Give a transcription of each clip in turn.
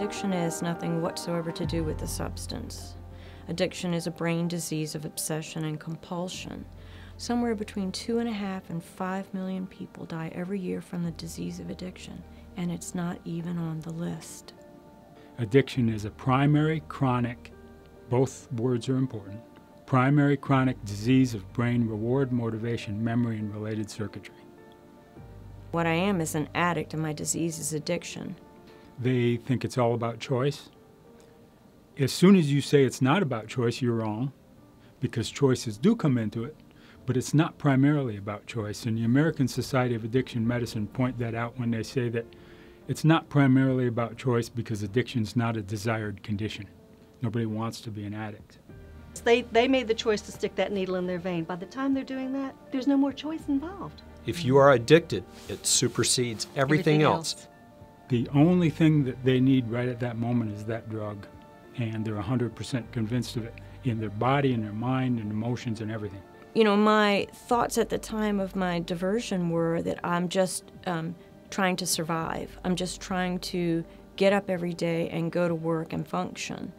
Addiction has nothing whatsoever to do with the substance. Addiction is a brain disease of obsession and compulsion. Somewhere between 2.5 and 5 million people die every year from the disease of addiction, and it's not even on the list. Addiction is a primary chronic, both words are important, primary chronic disease of brain reward, motivation, memory, and related circuitry. What I am is an addict, and my disease is addiction. They think it's all about choice. As soon as you say it's not about choice, you're wrong, because choices do come into it, but it's not primarily about choice. And the American Society of Addiction Medicine point that out when they say that it's not primarily about choice because addiction's not a desired condition. Nobody wants to be an addict. They made the choice to stick that needle in their vein. By the time they're doing that, there's no more choice involved. If you are addicted, it supersedes everything else. The only thing that they need right at that moment is that drug, and they're 100% convinced of it in their body, in their mind, and emotions, and everything. You know, my thoughts at the time of my diversion were that I'm just trying to survive. I'm just trying to get up every day and go to work and function.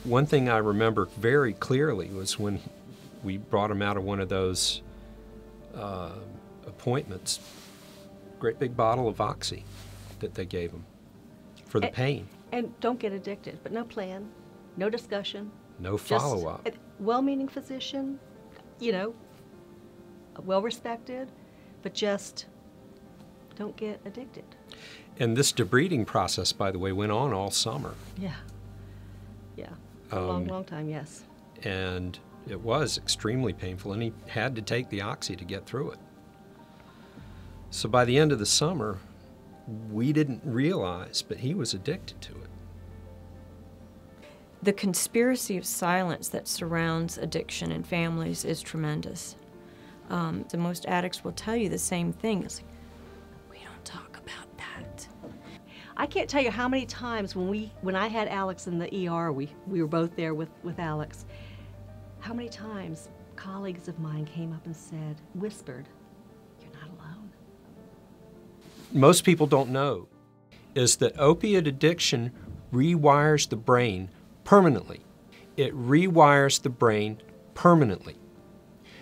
One thing I remember very clearly was when we brought him out of one of those appointments, great big bottle of Oxy that they gave him for the pain. And don't get addicted, but no plan, no discussion. No follow-up. Just a well-meaning physician, you know, well-respected, but just don't get addicted. And this debriding process, by the way, went on all summer. Yeah. Yeah. For a long, long time, yes. And it was extremely painful, and he had to take the Oxy to get through it. So by the end of the summer, we didn't realize, but he was addicted to it. The conspiracy of silence that surrounds addiction in families is tremendous. The most addicts will tell you the same thing. It's like, we don't talk about that. I can't tell you how many times when I had Alex in the ER, we were both there with Alex, how many times colleagues of mine came up and said, whispered, "You're not alone." Most people don't know is that opiate addiction rewires the brain permanently. It rewires the brain permanently.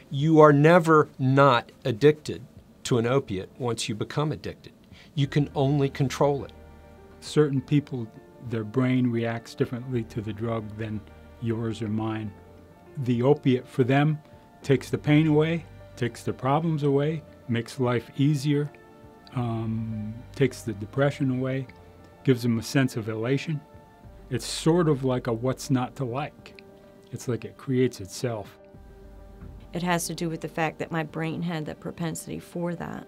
You are never not addicted to an opiate once you become addicted. You can only control it. Certain people, their brain reacts differently to the drug than yours or mine. The opiate for them takes the pain away, takes the problems away, makes life easier, takes the depression away, gives them a sense of elation. It's sort of like a what's not to like. It's like it creates itself. It has to do with the fact that my brain had the propensity for that.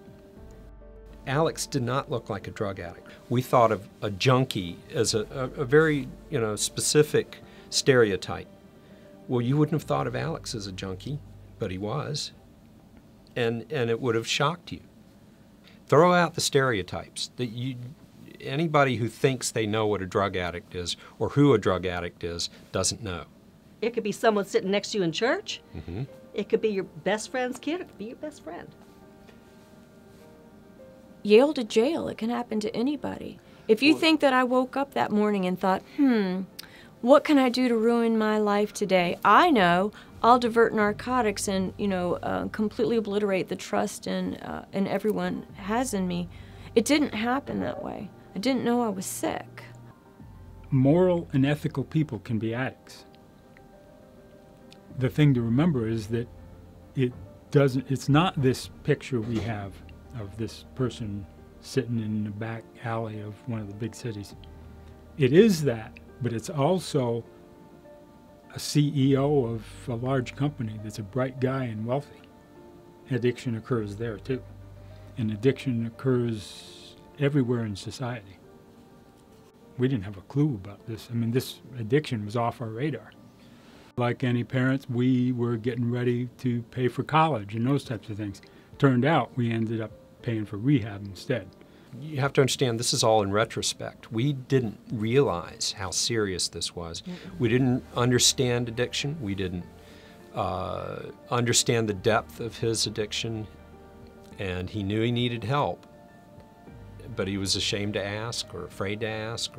Alex did not look like a drug addict. We thought of a junkie as a very, specific stereotype. Well, you wouldn't have thought of Alex as a junkie, but he was. And it would have shocked you. Throw out the stereotypes. Anybody who thinks they know what a drug addict is or who a drug addict is doesn't know. It could be someone sitting next to you in church. Mm-hmm. It could be your best friend's kid. It could be your best friend. Yale to jail, it can happen to anybody. If you think that I woke up that morning and thought, what can I do to ruin my life today? I know I'll divert narcotics and, completely obliterate the trust in everyone has in me. It didn't happen that way. I didn't know I was sick. Moral and ethical people can be addicts. The thing to remember is that it's not this picture we have of this person sitting in the back alley of one of the big cities. It is that, but it's also a CEO of a large company that's a bright guy and wealthy. Addiction occurs there too. And addiction occurs everywhere in society. We didn't have a clue about this. I mean, this addiction was off our radar. Like any parents, we were getting ready to pay for college and those types of things. Turned out we ended up paying for rehab instead. You have to understand, this is all in retrospect. We didn't realize how serious this was. We didn't understand addiction. We didn't understand the depth of his addiction. And he knew he needed help, but he was ashamed to ask or afraid to ask.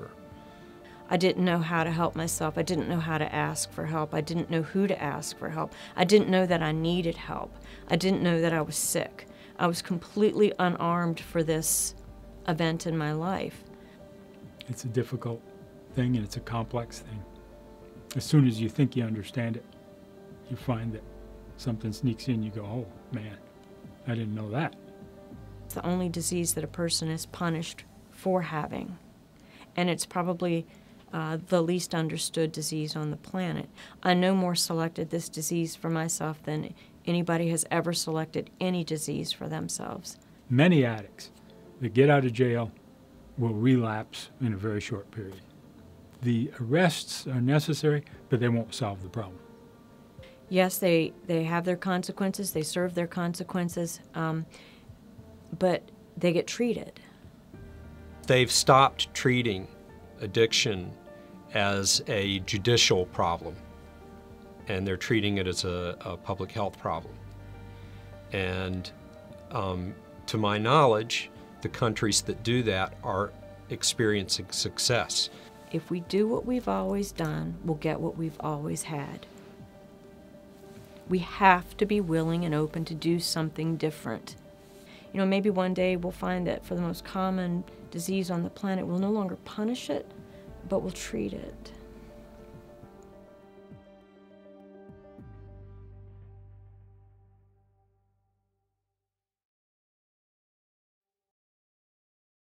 I didn't know how to help myself. I didn't know how to ask for help. I didn't know who to ask for help. I didn't know that I needed help. I didn't know that I was sick. I was completely unarmed for this event in my life. It's a difficult thing, and it's a complex thing. As soon as you think you understand it, you find that something sneaks in, you go, oh man, I didn't know that. It's the only disease that a person is punished for having. And it's probably the least understood disease on the planet. I no more selected this disease for myself than anybody has ever selected any disease for themselves. Many addicts that get out of jail will relapse in a very short period. The arrests are necessary, but they won't solve the problem. Yes, they have their consequences, they serve their consequences, but they get treated. They've stopped treating addiction as a judicial problem, and they're treating it as a public health problem. And to my knowledge, the countries that do that are experiencing success. If we do what we've always done, we'll get what we've always had. We have to be willing and open to do something different. You know, maybe one day we'll find that for the most common disease on the planet, we'll no longer punish it, but we'll treat it.